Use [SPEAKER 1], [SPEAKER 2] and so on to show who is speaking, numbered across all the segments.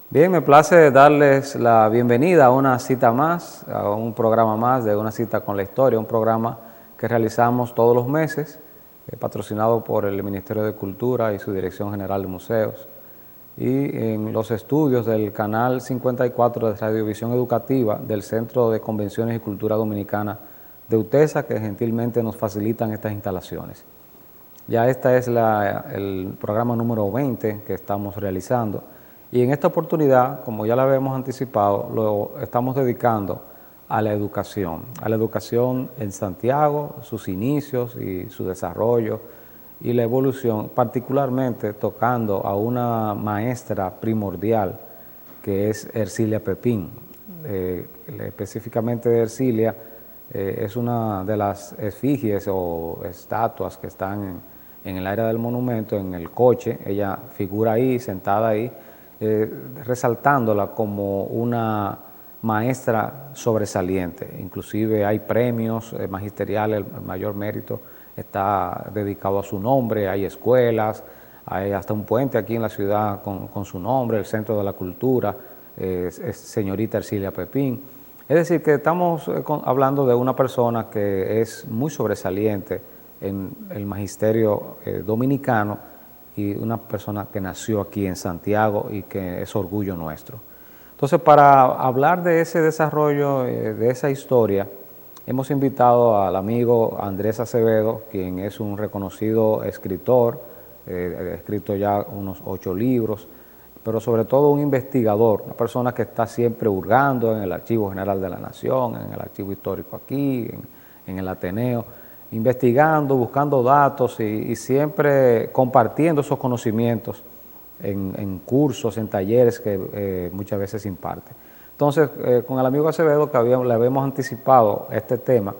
[SPEAKER 1] Bien, me place darles la bienvenida a una cita más, a un programa más de Una Cita con la Historia, un programa que realizamos todos los meses, patrocinado por el Ministerio de Cultura y su Dirección General de Museos, y en los estudios del Canal 54 de Radiovisión Educativa del Centro de Convenciones y Cultura Dominicana de UTESA, que gentilmente nos facilitan estas instalaciones. Ya este es el programa número 20 que estamos realizando. Y en esta oportunidad, como ya la habíamos anticipado, lo estamos dedicando a la educación en Santiago, sus inicios y su desarrollo y la evolución, particularmente tocando a una maestra primordial que es Ercilia Pepín. Específicamente de Ercilia, es una de las efigies o estatuas que están en el área del monumento, en el coche. Ella figura ahí, sentada ahí, resaltándola como una maestra sobresaliente. Inclusive hay premios magisteriales, el mayor mérito está dedicado a su nombre, hay escuelas, hay hasta un puente aquí en la ciudad con su nombre, el Centro de la Cultura, es señorita Ercilia Pepín. Es decir, que estamos hablando de una persona que es muy sobresaliente en el magisterio dominicano, y una persona que nació aquí en Santiago y que es orgullo nuestro. Entonces, para hablar de ese desarrollo, de esa historia, hemos invitado al amigo Andrés Acevedo, quien es un reconocido escritor, ha escrito ya unos 8 libros, pero sobre todo un investigador, una persona que está siempre hurgando en el Archivo General de la Nación, en el Archivo Histórico aquí, en el Ateneo, investigando, buscando datos y siempre compartiendo esos conocimientos en cursos, en talleres que muchas veces imparte. Entonces, con el amigo Acevedo, que le habíamos anticipado este tema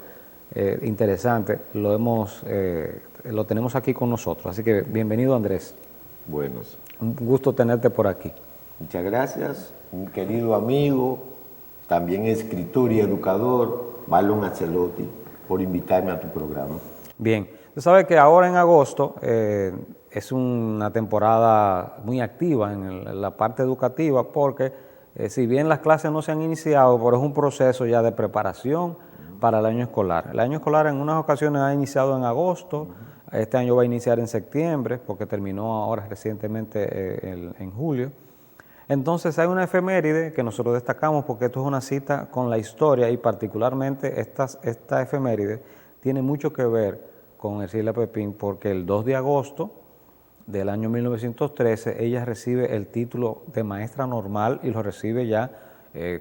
[SPEAKER 1] interesante, lo tenemos aquí con nosotros. Así que bienvenido, Andrés.
[SPEAKER 2] Buenos.
[SPEAKER 1] Un gusto tenerte por aquí.
[SPEAKER 2] Muchas gracias, mi querido amigo, también escritor y educador, Marlon Ancelotti, por invitarme a tu programa.
[SPEAKER 1] Bien, tú sabes que ahora en agosto es una temporada muy activa en la parte educativa porque si bien las clases no se han iniciado, pero es un proceso ya de preparación para el año escolar. El año escolar en unas ocasiones ha iniciado en agosto, este año va a iniciar en septiembre porque terminó ahora recientemente en julio. Entonces hay una efeméride que nosotros destacamos porque esto es una cita con la historia y particularmente esta efeméride tiene mucho que ver con Ercilia Pepín porque el 2 de agosto del año 1913 ella recibe el título de maestra normal y lo recibe ya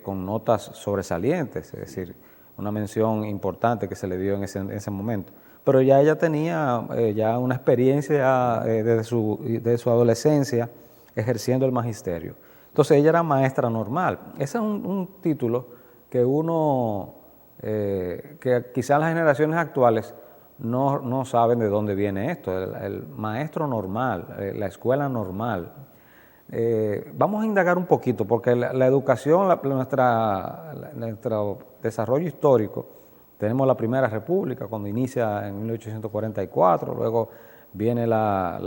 [SPEAKER 1] con notas sobresalientes, es decir, una mención importante que se le dio en ese momento. Pero ya ella tenía ya una experiencia desde su adolescencia ejerciendo el magisterio. Entonces ella era maestra normal. Ese es un título que que quizás las generaciones actuales no saben de dónde viene esto, el maestro normal, la escuela normal. Vamos a indagar un poquito, porque la educación, nuestro desarrollo histórico, tenemos la Primera República, cuando inicia en 1844, luego viene la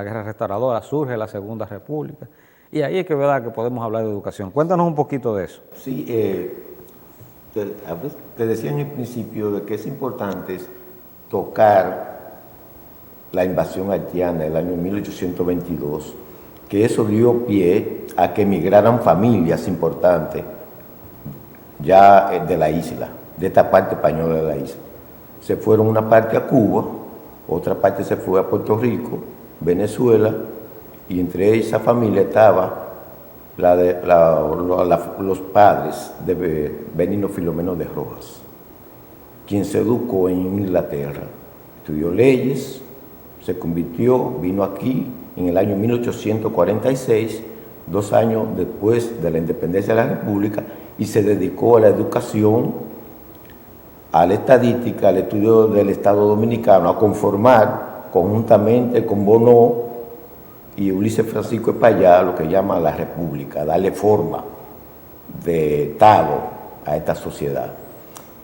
[SPEAKER 1] Guerra Restauradora, surge la Segunda República. Y ahí es que verdad que podemos hablar de educación. Cuéntanos un poquito de eso.
[SPEAKER 2] Sí, te decía en el principio de que es importante tocar la invasión haitiana del año 1822, que eso dio pie a que emigraran familias importantes ya de la isla, de esta parte española de la isla. Se fueron una parte a Cuba, otra parte se fue a Puerto Rico, Venezuela, y entre esa familia estaba los padres de Benigno Filomeno de Rojas, quien se educó en Inglaterra, estudió leyes, se convirtió, vino aquí en el año 1846, 2 años después de la independencia de la República, y se dedicó a la educación, a la estadística, al estudio del Estado Dominicano, a conformar conjuntamente con Bonó y Ulises Francisco Espaillá lo que llama la República, darle forma de Estado a esta sociedad.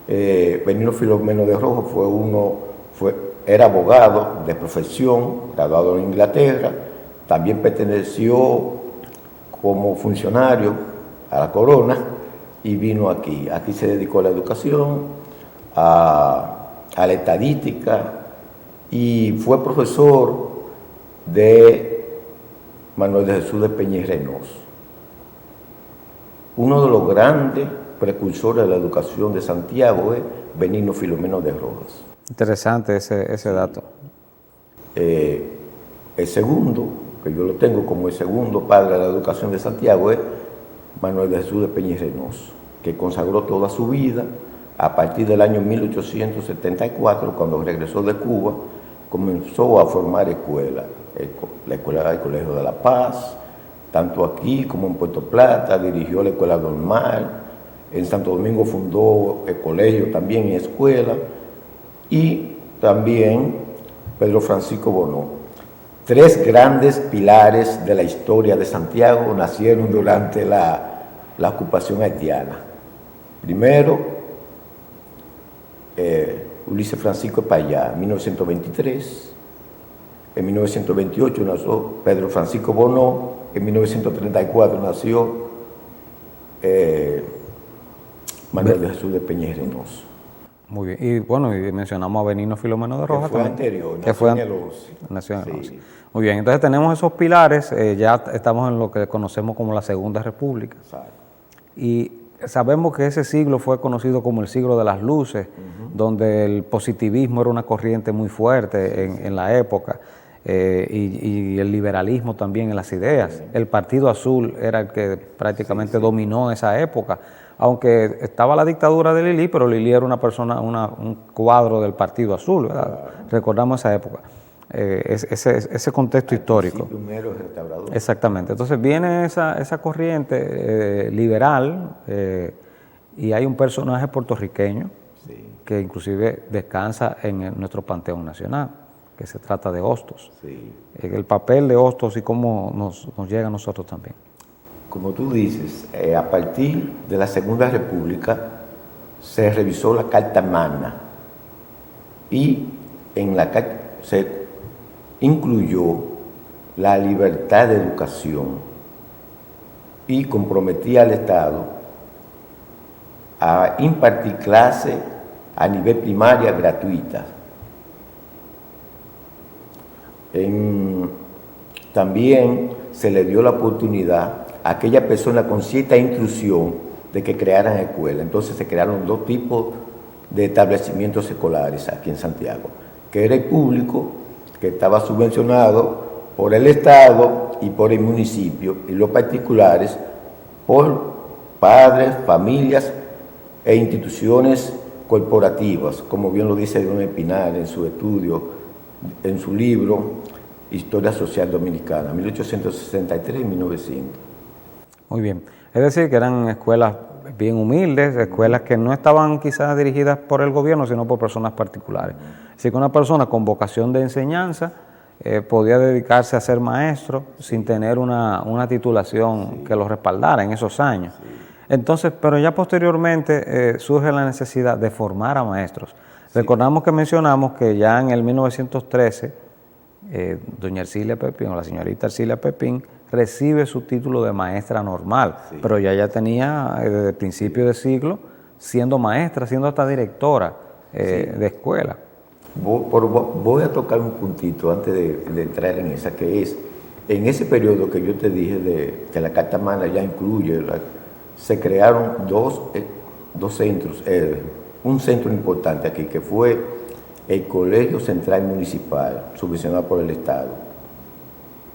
[SPEAKER 2] Benigno Filomeno de Rojas era abogado de profesión, graduado en Inglaterra, también perteneció como funcionario a la corona y vino aquí. Aquí se dedicó a la educación, a la estadística y fue profesor de Manuel de Jesús de Peña y Reynoso, uno de los grandes precursores de la educación de Santiago es Benigno Filomeno de Rojas.
[SPEAKER 1] Interesante ese dato.
[SPEAKER 2] El segundo, que yo lo tengo como el segundo padre de la educación de Santiago, es Manuel de Jesús de Peña y Reynoso, que consagró toda su vida a partir del año 1874, cuando regresó de Cuba, comenzó a formar escuelas, la escuela del Colegio de la Paz, tanto aquí como en Puerto Plata, dirigió la escuela normal, en Santo Domingo fundó el colegio también y escuela, y también Pedro Francisco Bono. Tres grandes pilares de la historia de Santiago nacieron durante la ocupación haitiana. Primero, Ulises Francisco Payá, en 1923. En 1928 nació Pedro Francisco Bono. En 1934 nació Manuel de Jesús de Peña y Reynoso.
[SPEAKER 1] Muy bien. Y bueno, y mencionamos a Benigno Filomeno de Rojas.
[SPEAKER 2] Que fue
[SPEAKER 1] también,
[SPEAKER 2] anterior,
[SPEAKER 1] que fue en el 11. Nació en el 11. Muy bien, entonces tenemos esos pilares, ya estamos en lo que conocemos como la Segunda República.
[SPEAKER 2] Exacto. Y
[SPEAKER 1] sabemos que ese siglo fue conocido como el siglo de las luces, donde el positivismo era una corriente muy fuerte en la época, y el liberalismo también en las ideas. El Partido Azul era el que prácticamente dominó esa época, aunque estaba la dictadura de Lili, pero Lili era una persona, un cuadro del Partido Azul, ¿verdad? Recordamos esa época. Ese contexto histórico.
[SPEAKER 2] Primero restaurador.
[SPEAKER 1] Exactamente. Entonces viene esa corriente liberal, y hay un personaje puertorriqueño que inclusive descansa en nuestro Panteón Nacional, que se trata de Hostos. El papel de Hostos y cómo nos llega a nosotros también.
[SPEAKER 2] Como tú dices, a partir de la Segunda República se revisó la Carta Magna y en la Carta se incluyó la libertad de educación y comprometía al Estado a impartir clases a nivel primaria gratuita. También se le dio la oportunidad a aquella persona con cierta instrucción de que crearan escuelas. Entonces se crearon dos tipos de establecimientos escolares aquí en Santiago, que era el público, que estaba subvencionado por el Estado y por el municipio, y los particulares por padres, familias e instituciones corporativas, como bien lo dice don Espinar en su estudio, en su libro Historia Social Dominicana, 1863 y 1900. Muy
[SPEAKER 1] bien, es decir, que eran escuelas bien humildes, escuelas que no estaban quizás dirigidas por el gobierno, sino por personas particulares. Así que una persona con vocación de enseñanza podía dedicarse a ser maestro sin tener una titulación que lo respaldara en esos años. Entonces, pero ya posteriormente surge la necesidad de formar a maestros. Recordamos que mencionamos que ya en el 1913, doña Ercilia Pepín, o la señorita Ercilia Pepín, recibe su título de maestra normal, pero ya tenía desde el principio de siglo siendo maestra, siendo hasta directora de escuela.
[SPEAKER 2] Voy a tocar un puntito antes de entrar en esa, que es, en ese periodo que yo te dije de que la Carta Magna ya incluye, se crearon dos centros, un centro importante aquí, que fue el Colegio Central Municipal, subvencionado por el Estado,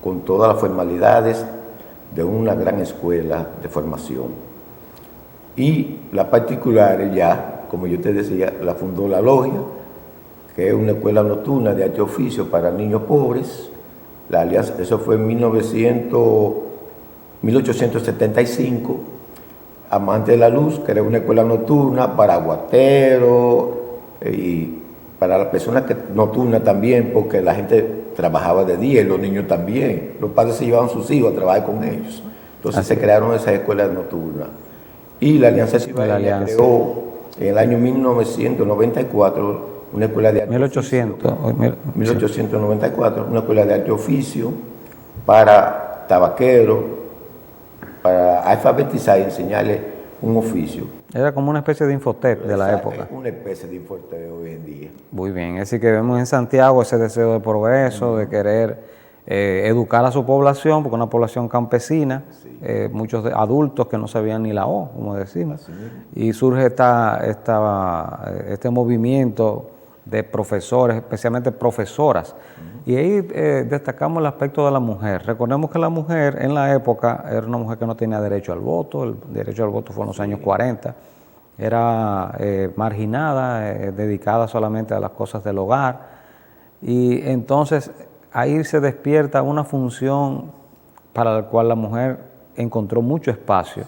[SPEAKER 2] con todas las formalidades de una gran escuela de formación. Y la particular ya, como yo te decía, la fundó la Logia, que es una escuela nocturna de arte oficio para niños pobres. La alianza, eso fue en 1875. Amante de la Luz, que era una escuela nocturna para guateros y para las personas nocturnas también, porque la gente trabajaba de día y los niños también. Los padres se llevaban sus hijos a trabajar con ellos. Entonces se crearon esas escuelas nocturnas. Y la Alianza Cibaeña creó en el año 1994 una escuela de arte 1894, una escuela de arte oficio para tabaqueros, para alfabetizar y enseñarle un oficio.
[SPEAKER 1] Era como una especie de Infotep de la época.
[SPEAKER 2] Una especie de Infotep hoy en día.
[SPEAKER 1] Muy bien, es decir que vemos en Santiago ese deseo de progreso, de querer educar a su población, porque una población campesina, muchos adultos que no sabían ni la O, como decimos, y surge este movimiento de profesores, especialmente profesoras. Y ahí destacamos el aspecto de la mujer. Recordemos que la mujer en la época era una mujer que no tenía derecho al voto, el derecho al voto fue en los años 40, era marginada, dedicada solamente a las cosas del hogar, y entonces ahí se despierta una función para la cual la mujer encontró mucho espacio.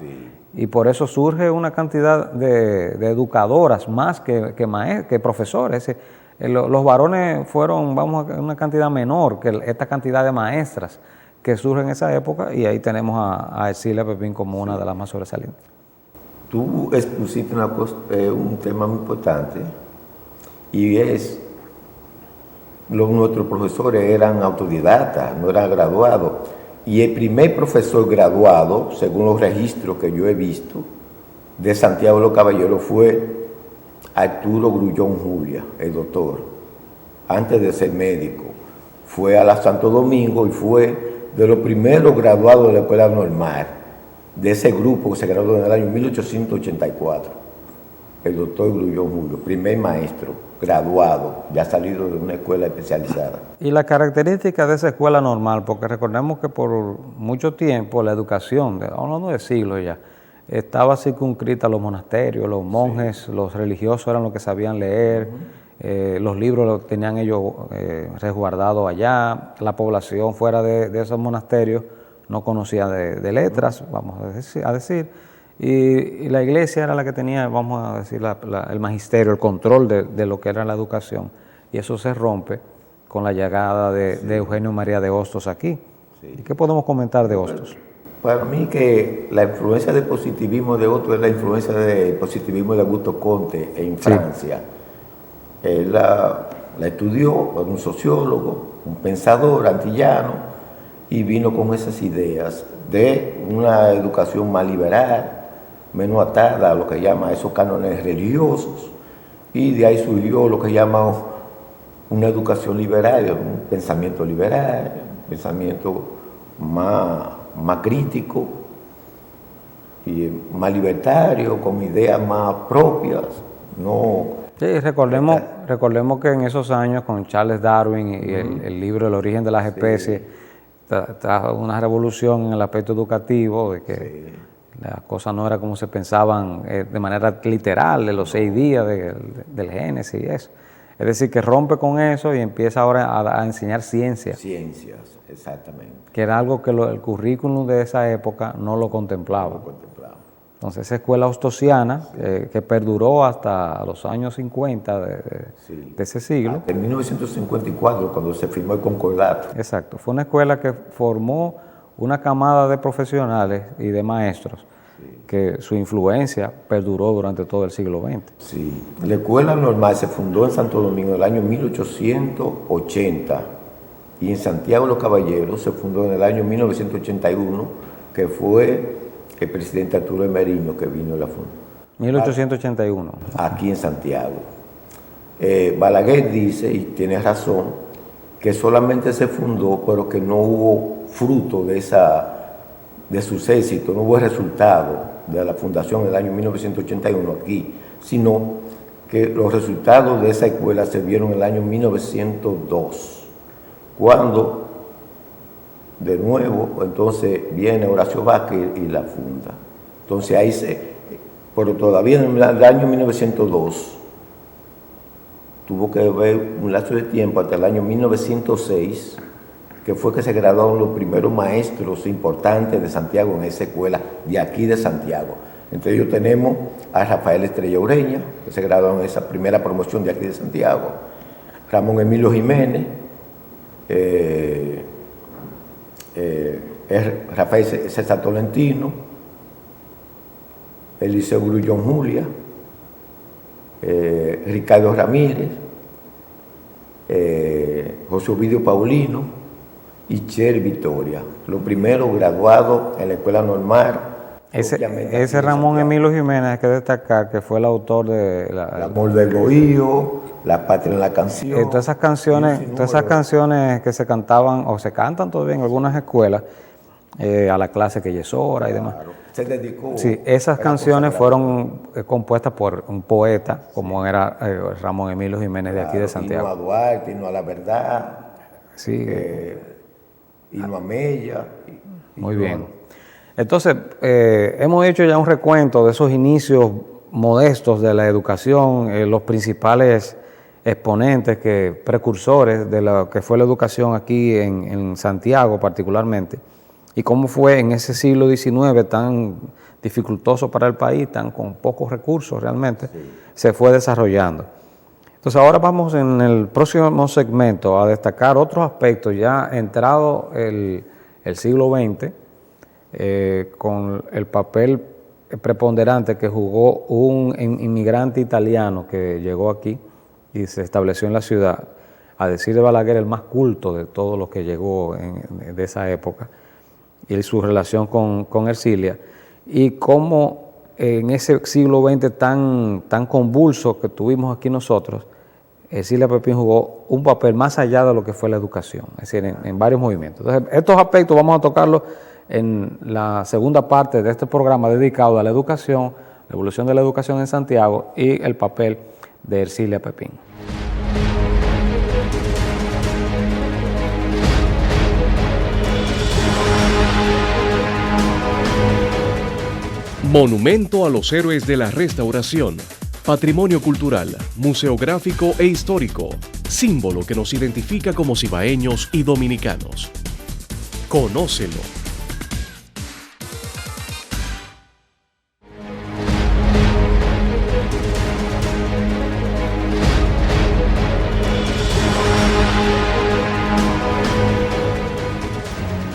[SPEAKER 1] Y por eso surge una cantidad de educadoras más que profesores. Los varones fueron, vamos a una cantidad menor que esta cantidad de maestras que surgen en esa época, y ahí tenemos a Ercilia Pepín como una de las más sobresalientes.
[SPEAKER 2] Tú expusiste un tema muy importante, y es, nuestros profesores eran autodidactas, no eran graduados. Y el primer profesor graduado, según los registros que yo he visto, de Santiago de los Caballeros fue Arturo Grullón Julia, el doctor, antes de ser médico. Fue a la Santo Domingo y fue de los primeros graduados de la escuela normal, de ese grupo que se graduó en el año 1884. El doctor Grullón Julio, primer maestro graduado, ya salido de una escuela especializada.
[SPEAKER 1] Y la característica de esa escuela normal, porque recordemos que por mucho tiempo la educación, hablando de siglos ya, estaba circunscrita a los monasterios, los monjes, los religiosos eran los que sabían leer, los libros los tenían ellos resguardados allá, la población fuera de esos monasterios no conocía de letras, vamos a decir, y la iglesia era la que tenía, vamos a decir, el magisterio, el control de lo que era la educación, y eso se rompe con la llegada de Eugenio María de Hostos aquí. ¿Y qué podemos comentar de Hostos?
[SPEAKER 2] Para mí que la influencia del positivismo de Hostos es la influencia del positivismo de Augusto Comte en Francia. Él la estudió, un sociólogo, un pensador antillano, y vino con esas ideas de una educación más liberal, menos atada a lo que llama esos cánones religiosos, y de ahí surgió lo que llama una educación liberal, un pensamiento liberal, un pensamiento más crítico y más libertario, con ideas más propias.
[SPEAKER 1] Sí, recordemos que en esos años con Charles Darwin y el libro El origen de las especies, trajo una revolución en el aspecto educativo, de que las cosas no eran como se pensaban de manera literal, de los 6 días del Génesis y eso. Es decir, que rompe con eso y empieza ahora a enseñar ciencias.
[SPEAKER 2] Ciencias, exactamente.
[SPEAKER 1] Que era algo que el currículum de esa época no lo contemplaba. Entonces, esa escuela hostosiana, que perduró hasta los años 50 de ese siglo.
[SPEAKER 2] En 1954, cuando se firmó el Concordato.
[SPEAKER 1] Exacto. Fue una escuela que formó una camada de profesionales y de maestros que su influencia perduró durante todo el siglo XX.
[SPEAKER 2] Sí. La escuela normal se fundó en Santo Domingo en el año 1880 y en Santiago de los Caballeros se fundó en el año 1981, que fue el presidente Arturo Emeriño que vino a la fundación.
[SPEAKER 1] 1881. Aquí
[SPEAKER 2] en Santiago. Balaguer dice, y tiene razón, que solamente se fundó, pero que no hubo fruto de sus éxitos, no hubo resultado de la fundación del año 1981 aquí, sino que los resultados de esa escuela se vieron en el año 1902, cuando de nuevo entonces viene Horacio Vázquez y la funda. Entonces ahí pero todavía en el año 1902 tuvo que haber un lapso de tiempo hasta el año 1906, que fue que se graduaron los primeros maestros importantes de Santiago en esa escuela, de aquí de Santiago. Entre ellos tenemos a Rafael Estrella Ureña, que se graduó en esa primera promoción de aquí de Santiago, Ramón Emilio Jiménez, Rafael César Tolentino, Eliseo Grullón Julia, Ricardo Ramírez, José Ovidio Paulino, y Cher Victoria, los primeros graduados en la escuela normal.
[SPEAKER 1] Ese Ramón Emilio Jiménez, hay que destacar que fue el autor de
[SPEAKER 2] El amor del bohío, La patria en la canción.
[SPEAKER 1] Todas esas canciones que se cantaban o se cantan todavía en algunas escuelas, a la clase que Yesora y demás.
[SPEAKER 2] Se dedicó.
[SPEAKER 1] Sí, esas canciones fueron compuestas por un poeta como era Ramón Emilio Jiménez de aquí de Santiago.
[SPEAKER 2] Himno a Duarte, himno a la verdad.
[SPEAKER 1] Sí.
[SPEAKER 2] Himno a Mella.
[SPEAKER 1] Muy bien. Entonces, hemos hecho ya un recuento de esos inicios modestos de la educación, los principales exponentes, precursores de lo que fue la educación aquí en Santiago particularmente, y cómo fue en ese siglo XIX tan dificultoso para el país, tan con pocos recursos realmente, se fue desarrollando. Entonces ahora vamos en el próximo segmento a destacar otros aspectos ya entrado el siglo XX, con el papel preponderante que jugó un inmigrante italiano que llegó aquí y se estableció en la ciudad, a decir de Balaguer, el más culto de todos los que llegó de esa época, y su relación con Ercilia, y cómo en ese siglo XX tan convulso que tuvimos aquí nosotros, Ercilia Pepín jugó un papel más allá de lo que fue la educación, es decir, en varios movimientos. Entonces, estos aspectos vamos a tocarlos en la segunda parte de este programa dedicado a la educación, la evolución de la educación en Santiago y el papel de Ercilia Pepín.
[SPEAKER 3] Monumento a los héroes de la Restauración, patrimonio cultural, museográfico e histórico, símbolo que nos identifica como cibaeños y dominicanos. Conócelo.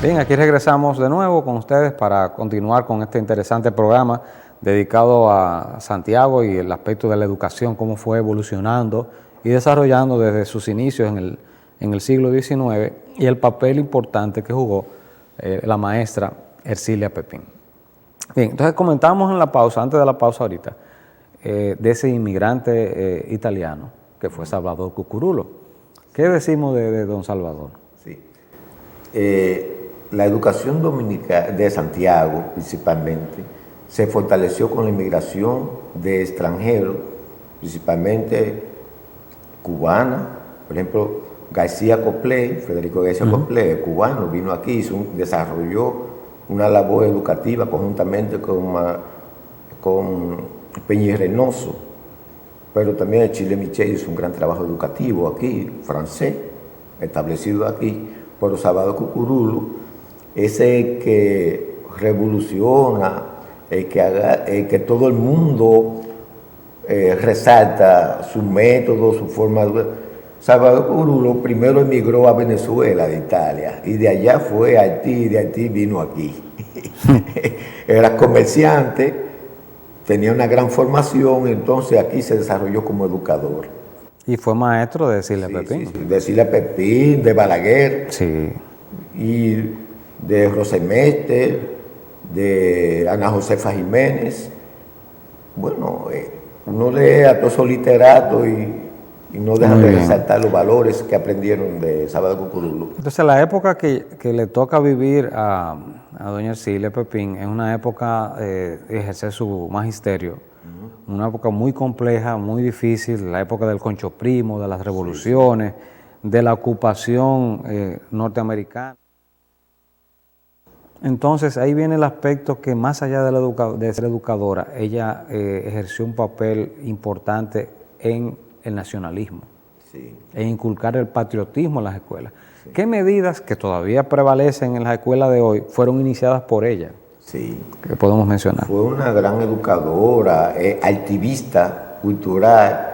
[SPEAKER 1] Bien, aquí regresamos de nuevo con ustedes para continuar con este interesante programa dedicado a Santiago y el aspecto de la educación, cómo fue evolucionando y desarrollando desde sus inicios en el siglo XIX y el papel importante que jugó la maestra Ercilia Pepín. Bien, entonces comentábamos en la pausa, antes de la pausa ahorita, de ese inmigrante italiano que fue Salvador Cucurulo. ¿Qué decimos de don Salvador?
[SPEAKER 2] Sí. La educación dominicana de Santiago, principalmente, se fortaleció con la inmigración de extranjeros, principalmente cubana. Por ejemplo, García Copley, Federico García Copley, cubano, vino aquí, desarrolló una labor educativa conjuntamente con Peña Reynoso. Pero también Chile Michel hizo un gran trabajo educativo aquí, francés, establecido aquí. Pero Salvador Cucurulo, ese que revoluciona, el que todo el mundo resalta su método, su forma de... Salvador Cucurulo primero emigró a Venezuela de Italia y de allá fue a Haití y de Haití vino aquí. Era comerciante, tenía una gran formación, entonces aquí se desarrolló como educador.
[SPEAKER 1] Y fue maestro de Ercilia Pepín.
[SPEAKER 2] Sí, de Ercilia Pepín, de Balaguer.
[SPEAKER 1] Sí.
[SPEAKER 2] Y de Rosemete, de Ana Josefa Jiménez. Bueno, uno lee a todos esos literatos y no deja de resaltar los valores que aprendieron de Salvador Cucurulo.
[SPEAKER 1] Entonces, la época que le toca vivir a doña Ercilia Pepín es una época de ejercer su magisterio, una época muy compleja, muy difícil, la época del Concho Primo, de las revoluciones, de la ocupación norteamericana. Entonces, ahí viene el aspecto que más allá de ser educadora, ella ejerció un papel importante en el nacionalismo, en inculcar el patriotismo en las escuelas. Sí. ¿Qué medidas que todavía prevalecen en las escuelas de hoy fueron iniciadas por ella?
[SPEAKER 2] Sí.
[SPEAKER 1] ¿Qué podemos mencionar?
[SPEAKER 2] Fue una gran educadora, activista cultural,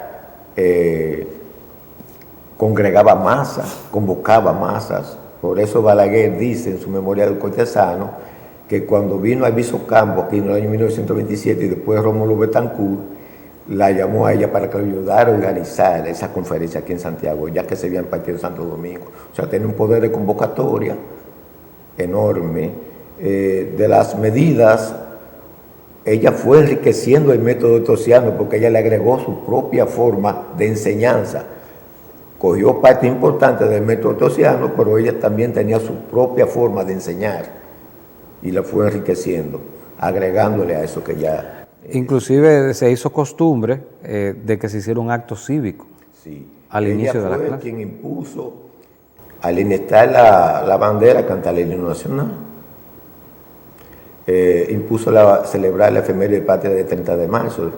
[SPEAKER 2] congregaba masas, convocaba masas. Por eso Balaguer dice en su Memoria del Cortesano que cuando vino Alviso Campo aquí en el año 1927 y después Rómulo Betancourt, la llamó a ella para que lo ayudara a organizar esa conferencia aquí en Santiago, ya que se había impartido en Santo Domingo. O sea, tiene un poder de convocatoria enorme. De las medidas, ella fue enriqueciendo el método tosiano porque ella le agregó su propia forma de enseñanza. Cogió parte importante del método tosiano, pero ella también tenía su propia forma de enseñar y la fue enriqueciendo, agregándole a eso que ya...
[SPEAKER 1] Inclusive se hizo costumbre de que se hiciera un acto cívico al inicio de la clase.
[SPEAKER 2] Ella fue quien impuso, al enlistar la bandera, cantar el himno nacional, impuso celebrar la efeméride patria del 30 de marzo,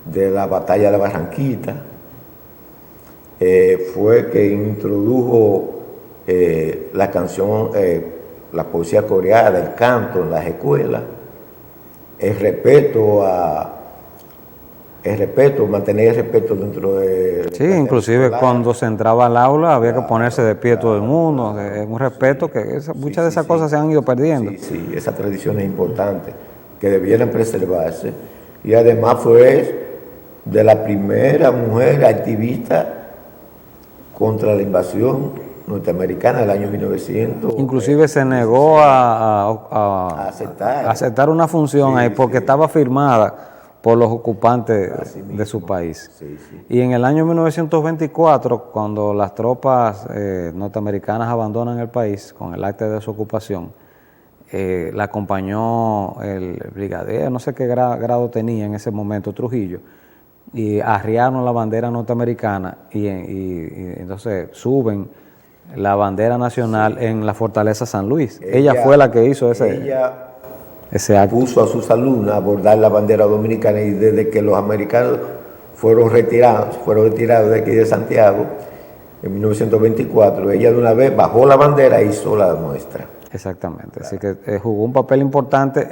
[SPEAKER 2] de la batalla de la Barranquita. Fue que introdujo la canción, la poesía coreana, el canto en las escuelas, el respeto, mantener el respeto dentro de...
[SPEAKER 1] Sí, inclusive cuando se entraba al aula había que ponerse de pie todo el mundo, un respeto que muchas de esas cosas se han ido perdiendo.
[SPEAKER 2] Sí, esa tradición es importante, que debieran preservarse. Y además fue de la primera mujer activista contra la invasión norteamericana del año 1900.
[SPEAKER 1] Inclusive se negó a aceptar una función ahí porque estaba firmada por los ocupantes de su país. Y en el año 1924, cuando las tropas norteamericanas abandonan el país con el acta de desocupación, la acompañó el brigadier, no sé qué grado tenía en ese momento, Trujillo, y arriaron la bandera norteamericana y entonces suben la bandera nacional en la Fortaleza San Luis. Ella fue la que hizo ese acto.
[SPEAKER 2] Puso a sus alumnas a bordar la bandera dominicana y desde que los americanos fueron retirados de aquí de Santiago en 1924, ella de una vez bajó la bandera e hizo la nuestra.
[SPEAKER 1] Exactamente, así que jugó un papel importante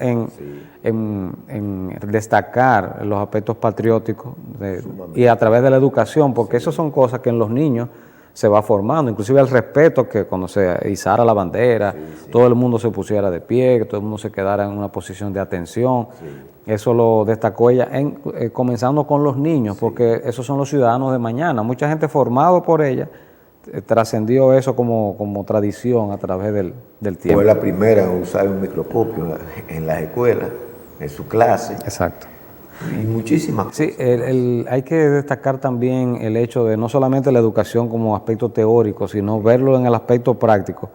[SPEAKER 1] en destacar los aspectos patrióticos y a través de la educación, porque eso son cosas que en los niños se va formando, inclusive el respeto, que cuando se izara la bandera, todo el mundo se pusiera de pie, que todo el mundo se quedara en una posición de atención. Eso lo destacó ella, comenzando con los niños, porque esos son los ciudadanos de mañana. Mucha gente formada por ella trascendió eso como tradición a través del tiempo.
[SPEAKER 2] Fue la primera en usar un microscopio en las escuelas, en su clase.
[SPEAKER 1] Exacto.
[SPEAKER 2] Y muchísimas cosas.
[SPEAKER 1] Sí, hay que destacar también el hecho de no solamente la educación como aspecto teórico, sino verlo en el aspecto práctico.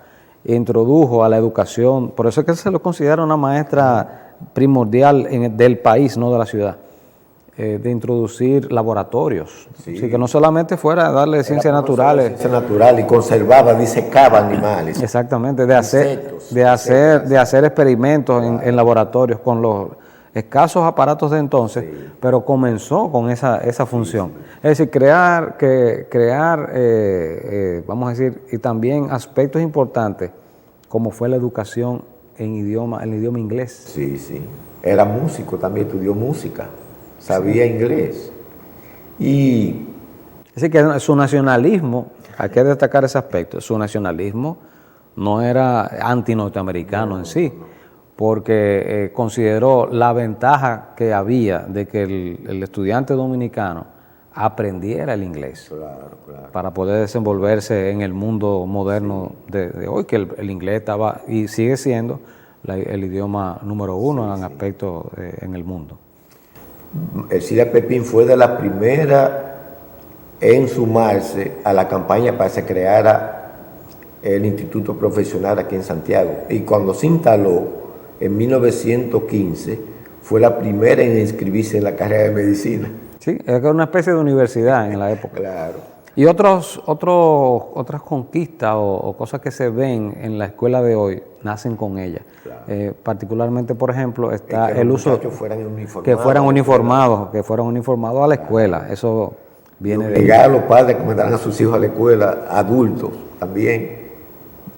[SPEAKER 1] Introdujo a la educación, por eso es que se lo considera una maestra primordial del país, no de la ciudad, de introducir laboratorios. Así que no solamente fuera a darle ciencias naturales.
[SPEAKER 2] Ciencias naturales y conservaba, disecaba animales.
[SPEAKER 1] Exactamente, de hacer experimentos en laboratorios con los escasos aparatos de entonces, pero comenzó con esa función. Es decir, crear vamos a decir, y también aspectos importantes, como fue la educación en el idioma inglés.
[SPEAKER 2] Sí. Era músico también, estudió música, sabía inglés. Y...
[SPEAKER 1] Así que su nacionalismo, hay que destacar ese aspecto, su nacionalismo no era anti-norteamericano en sí, porque consideró la ventaja que había de que el estudiante dominicano aprendiera el inglés para poder desenvolverse en el mundo moderno de hoy, que el inglés estaba y sigue siendo el idioma número uno en aspecto en el mundo.
[SPEAKER 2] Ercilia Pepín fue de la primera en sumarse a la campaña para que se creara el Instituto Profesional aquí en Santiago, y cuando se instaló en 1915, fue la primera en inscribirse en la carrera de medicina.
[SPEAKER 1] Sí, es una especie de universidad en la época.
[SPEAKER 2] Claro.
[SPEAKER 1] Y otras conquistas o cosas que se ven en la escuela de hoy nacen con ella. Claro. Particularmente, por ejemplo, está el uso que fueran uniformados a la escuela. Eso viene de
[SPEAKER 2] obligar a los padres a que mandaran a sus hijos a la escuela, adultos también.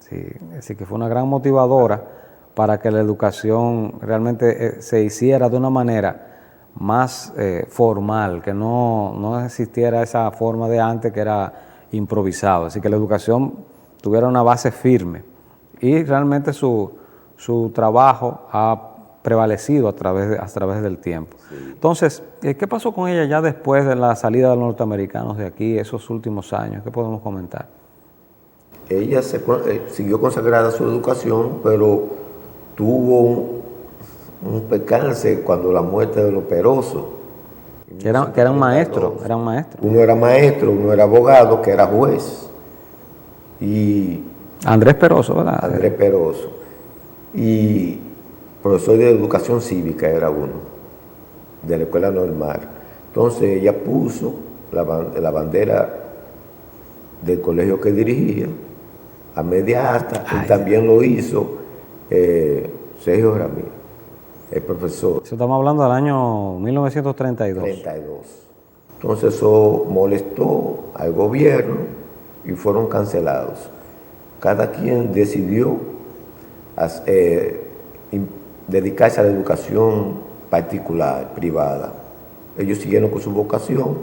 [SPEAKER 1] Sí, así que fue una gran motivadora para que la educación realmente se hiciera de una manera más formal, que no existiera esa forma de antes que era improvisado. Así que la educación tuviera una base firme y realmente su trabajo ha prevalecido a través del tiempo. Sí. Entonces, ¿qué pasó con ella ya después de la salida de los norteamericanos de aquí, esos últimos años? ¿Qué podemos comentar?
[SPEAKER 2] Ella siguió consagrada a su educación, pero tuvo un percance cuando la muerte de los Peroso.
[SPEAKER 1] Que eran maestros.
[SPEAKER 2] Uno era maestro, uno era abogado, que era juez. Y
[SPEAKER 1] Andrés Peroso, ¿verdad?
[SPEAKER 2] Andrés Peroso. Y profesor de educación cívica era uno, de la escuela normal. Entonces ella puso la bandera del colegio que dirigía a media asta, y también lo hizo Sergio Ramírez, el profesor.
[SPEAKER 1] Eso estamos hablando del año 1932.
[SPEAKER 2] 32. Entonces eso molestó al gobierno y fueron cancelados. Cada quien decidió dedicarse a la educación particular, privada. Ellos siguieron con su vocación,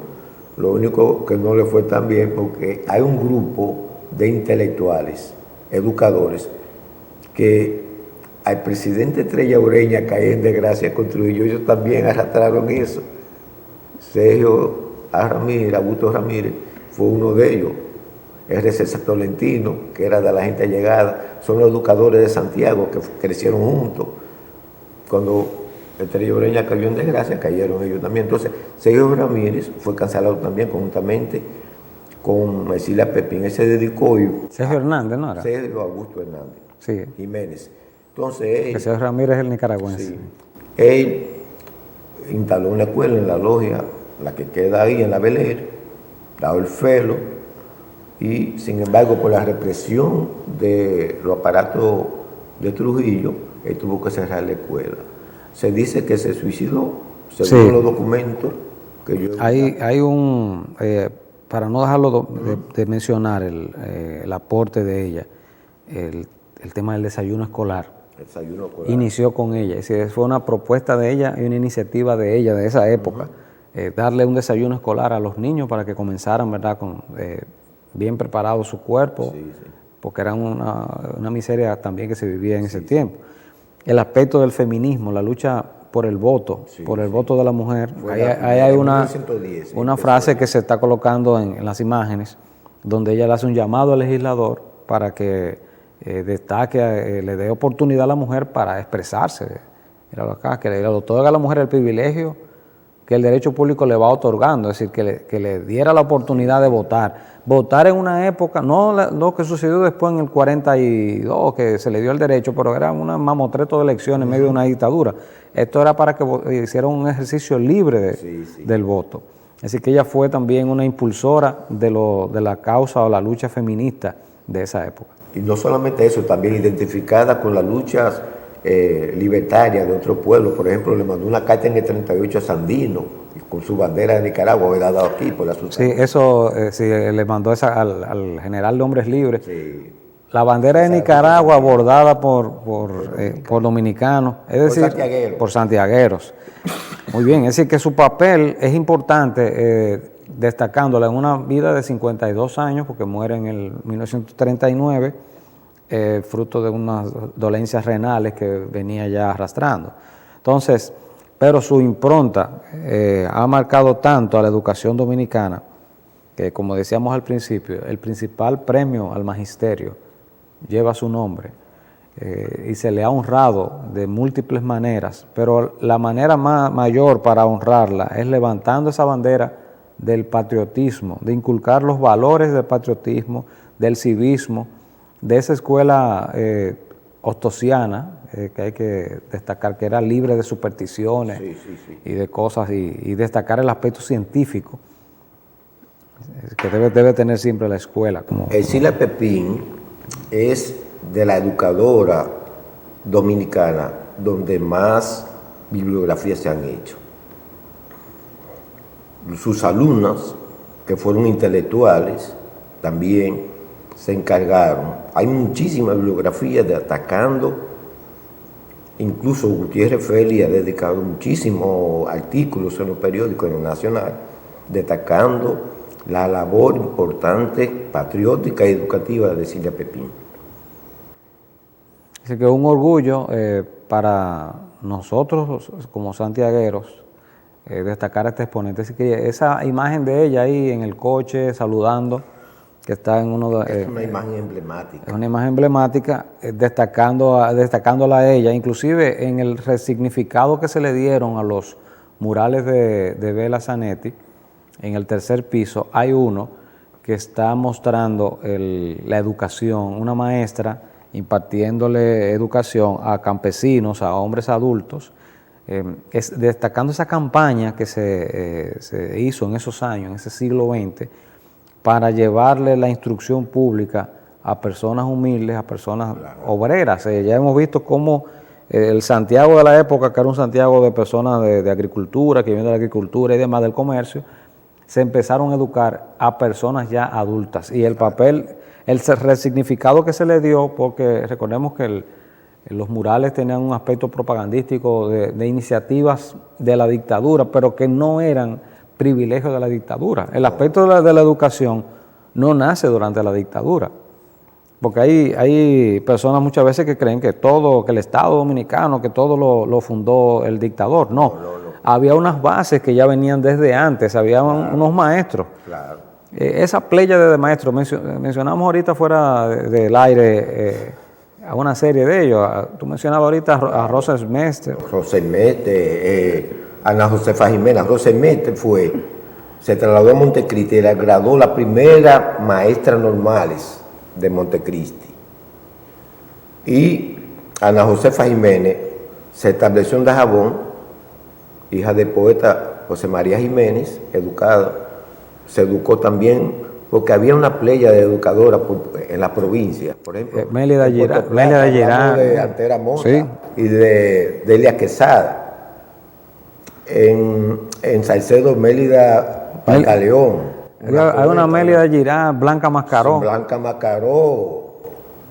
[SPEAKER 2] lo único que no le fue tan bien porque hay un grupo de intelectuales, educadores, que al presidente Estrella Ureña caer en desgracia con Trujillo, ellos también arrastraron eso. Sergio Ramírez, Augusto Ramírez, fue uno de ellos. R.C. Tolentino, que era de la gente allegada, son los educadores de Santiago que crecieron juntos. Cuando Estrella Ureña cayó en desgracia, cayeron ellos también. Entonces, Sergio Ramírez fue cancelado también conjuntamente con Ercilia Pepín. Él se dedicó...
[SPEAKER 1] Sergio Hernández, ¿no era?
[SPEAKER 2] Sergio Augusto Hernández.
[SPEAKER 1] Sí.
[SPEAKER 2] Jiménez. Entonces él...
[SPEAKER 1] Sergio Ramírez es el nicaragüense.
[SPEAKER 2] Sí. Él instaló una escuela en la logia, la que queda ahí en la Beler, la Orfelo, y sin embargo por la represión de los aparatos de Trujillo, él tuvo que cerrar la escuela. Se dice que se suicidó, según los documentos que yo...
[SPEAKER 1] Hay un... para no dejarlo de mencionar el aporte de ella, el tema del desayuno escolar. Inició con ella, es decir, fue una propuesta de ella y una iniciativa de ella de esa época, darle un desayuno escolar a los niños para que comenzaran, ¿verdad?, con bien preparado su cuerpo, porque era una miseria también que se vivía en ese tiempo. El aspecto del feminismo, la lucha por el voto, voto de la mujer. Ahí hay una frase que se está colocando en las imágenes, donde ella le hace un llamado al legislador para que destaque, le dé oportunidad a la mujer para expresarse. Míralo acá, que le otorga a la mujer el privilegio que el derecho público le va otorgando, es decir, que le diera la oportunidad de votar. Votar en una época, no lo que sucedió después en el 42, que se le dio el derecho, pero era una mamotreto de elecciones en medio de una dictadura. Esto era para que hicieran un ejercicio libre del voto. Es decir, que ella fue también una impulsora de la causa o la lucha feminista de esa época.
[SPEAKER 2] Y no solamente eso, también identificada con las luchas libertarias de otro pueblo. Por ejemplo, le mandó una carta en el 38 a Sandino, con su bandera de Nicaragua, había dado aquí por la Sultana.
[SPEAKER 1] Sí, eso le mandó esa al general de Hombres Libres. Sí. La bandera de Nicaragua bordada por dominicanos, es decir, por santiagueros. Muy bien, es decir, que su papel es importante, destacándola en una vida de 52 años, porque muere en el 1939, fruto de unas dolencias renales que venía ya arrastrando. Entonces, pero su impronta ha marcado tanto a la educación dominicana que, como decíamos al principio, el principal premio al magisterio lleva su nombre y se le ha honrado de múltiples maneras, pero la manera mayor para honrarla es levantando esa bandera del patriotismo, de inculcar los valores del patriotismo, del civismo, de esa escuela ostosiana, que hay que destacar que era libre de supersticiones y de cosas, y destacar el aspecto científico que debe tener siempre la escuela.
[SPEAKER 2] Ercilia Pepín es de la educadora dominicana donde más bibliografías se han hecho. Sus alumnas, que fueron intelectuales, también se encargaron. Hay muchísimas bibliografías atacando, incluso Gutiérrez Félix ha dedicado muchísimos artículos en los periódicos, en el Nacional, destacando la labor importante, patriótica y educativa de Ercilia Pepín.
[SPEAKER 1] Así que un orgullo para nosotros como santiagueros destacar a este exponente. Así que esa imagen de ella ahí en el coche saludando, que está en uno de...
[SPEAKER 2] es una imagen emblemática.
[SPEAKER 1] Es una imagen emblemática, destacándola a ella, inclusive en el resignificado que se le dieron a los murales de Bela Zanetti. En el tercer piso hay uno que está mostrando la educación, una maestra impartiéndole educación a campesinos, a hombres adultos, destacando esa campaña que se hizo en esos años, en ese siglo XX, para llevarle la instrucción pública a personas humildes, a personas obreras. Ya hemos visto cómo el Santiago de la época, que era un Santiago de personas de agricultura, que vienen de la agricultura y demás, del comercio, se empezaron a educar a personas ya adultas. Y el papel, el resignificado que se le dio, porque recordemos que los murales tenían un aspecto propagandístico de iniciativas de la dictadura, pero que no eran privilegios de la dictadura. El aspecto de la educación no nace durante la dictadura, porque hay personas muchas veces que creen que el Estado Dominicano, que todo lo fundó el dictador. No. Había unas bases que ya venían desde antes, había unos maestros.
[SPEAKER 2] Claro.
[SPEAKER 1] Esa pléyade de maestros, mencionamos ahorita fuera del aire a una serie de ellos. Tú mencionabas ahorita a Rosa Smester.
[SPEAKER 2] Ana Josefa Jiménez. Rosa Smester se trasladó a Montecristi y la graduó la primera maestra normales de Montecristi. Y Ana Josefa Jiménez se estableció en Dajabón, hija del poeta José María Jiménez, educada. Se educó también porque había una playa de educadoras en la provincia, por ejemplo.
[SPEAKER 1] Mélida Girán,
[SPEAKER 2] de Altera Mota,
[SPEAKER 1] sí,
[SPEAKER 2] y de Delia Quesada. En Salcedo, Mélida Pantaleón.
[SPEAKER 1] Hay una Mélida Girán, Blanca Mascaró.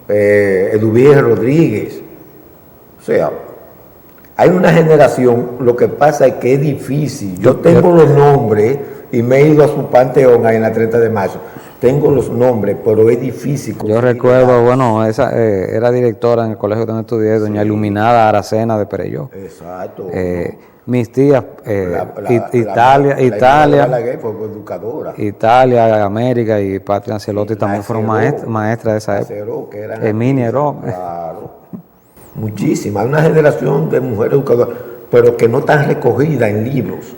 [SPEAKER 2] Eduviges Rodríguez. O sea, hay una generación, lo que pasa es que es difícil. Yo tengo los nombres y me he ido a su panteón ahí en la 30 de marzo. Tengo los nombres, pero es difícil.
[SPEAKER 1] Yo recuerdo, bueno, esa era directora en el colegio donde estudié, doña Iluminada Aracena de Perelló.
[SPEAKER 2] Exacto.
[SPEAKER 1] Mis tías, Italia, América y Patria Ancelotti también fueron maestras de esa época. Emilia Heró.
[SPEAKER 2] Claro. Muchísimas. Hay una generación de mujeres educadoras, pero que no están recogidas en libros.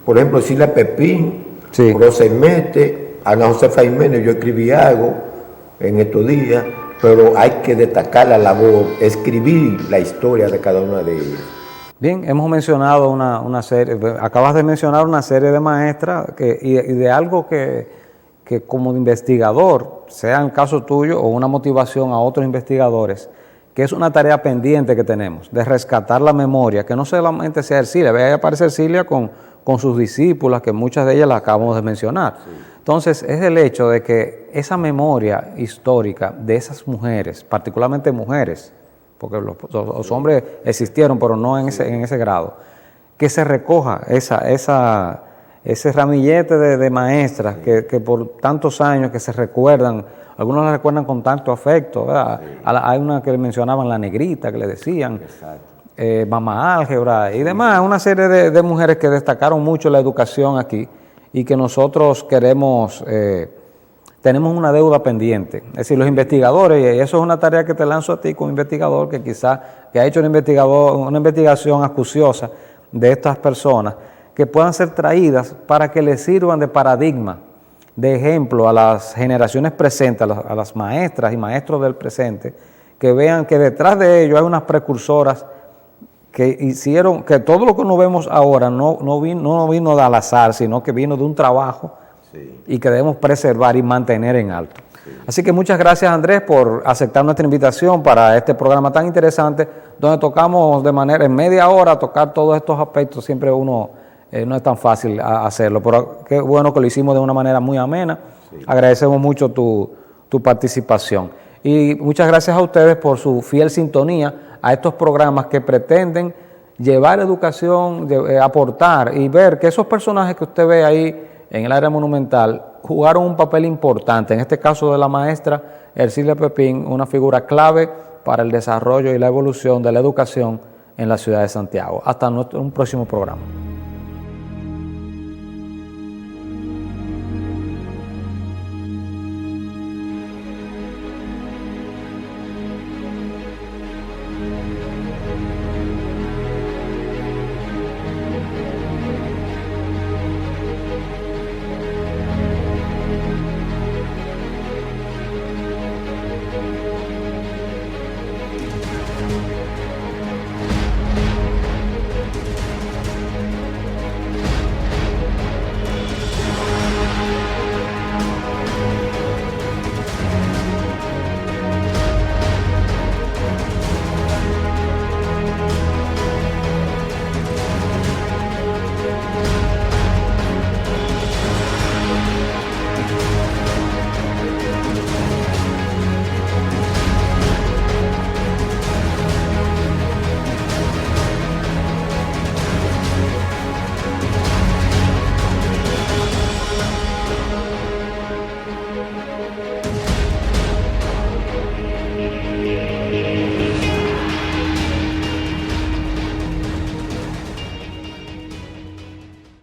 [SPEAKER 2] Por ejemplo, Silvia Pepín, sí, Rosa Mete, Ana Josefa Jiménez, yo escribí algo en estos días, pero hay que destacar la labor, escribir la historia de cada una de ellas.
[SPEAKER 1] Bien, hemos mencionado una serie, acabas de mencionar una serie de maestras y de algo que como investigador, sea en el caso tuyo o una motivación a otros investigadores, que es una tarea pendiente que tenemos, de rescatar la memoria, que no solamente sea Ercilia, ve ahí aparece Ercilia con sus discípulas, que muchas de ellas las acabamos de mencionar. Sí. Entonces, es el hecho de que esa memoria histórica de esas mujeres, particularmente mujeres, porque los hombres existieron, pero no en ese grado, que se recoja ese ramillete de maestras que por tantos años que se recuerdan, algunos la recuerdan con tanto afecto, ¿verdad? Sí. Hay una que le mencionaban la negrita, que le decían, mamá álgebra y demás, una serie de mujeres que destacaron mucho la educación aquí y que nosotros queremos, tenemos una deuda pendiente. Es decir, los investigadores, y eso es una tarea que te lanzo a ti como investigador, que quizás que ha hecho una investigación acuciosa de estas personas, que puedan ser traídas para que les sirvan de paradigma, de ejemplo a las generaciones presentes, a las maestras y maestros del presente, que vean que detrás de ellos hay unas precursoras que hicieron, que todo lo que nos vemos ahora no vino al azar, sino que vino de un trabajo, sí, y que debemos preservar y mantener en alto. Sí. Así que muchas gracias, Andrés, por aceptar nuestra invitación para este programa tan interesante, donde tocamos de manera, en media hora, tocar todos estos aspectos. Siempre no es tan fácil hacerlo, pero qué bueno que lo hicimos de una manera muy amena. Sí. Agradecemos mucho tu participación. Y muchas gracias a ustedes por su fiel sintonía a estos programas que pretenden llevar educación, aportar y ver que esos personajes que usted ve ahí en el área monumental jugaron un papel importante, en este caso de la maestra Ercilia Pepín, una figura clave para el desarrollo y la evolución de la educación en la ciudad de Santiago. Hasta un próximo programa.